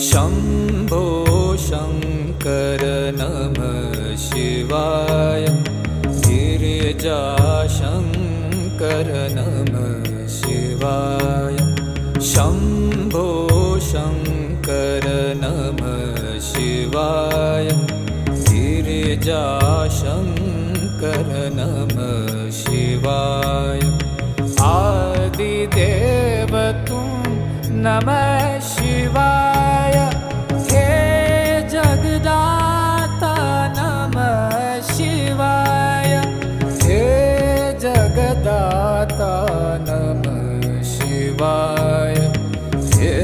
शम्भो शङ्कर नमः शिवाय। गिरिजाशङ्कर नमः शिवाय। शम्भो शङ्कर नमः शिवाय। गिरिजाशङ्कर नमः शिवाय। आदिदेव तुम नमः शिवाय। हे जगदाता नमः शिवाय। हे जगदाता नमः शिवाय। हे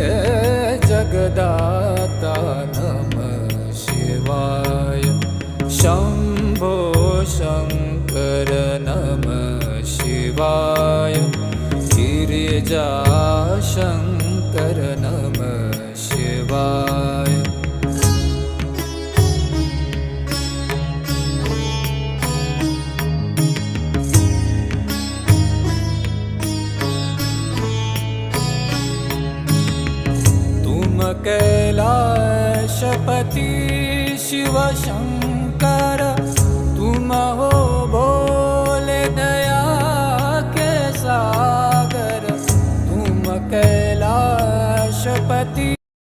जगदाता नमः शिवाय। शम्भो शङ्कर नमः शिवाय। गिरिजाशङ्कर नमः शिवाय। तुम कैलाशपति शिव शङ्कर तुम हो भो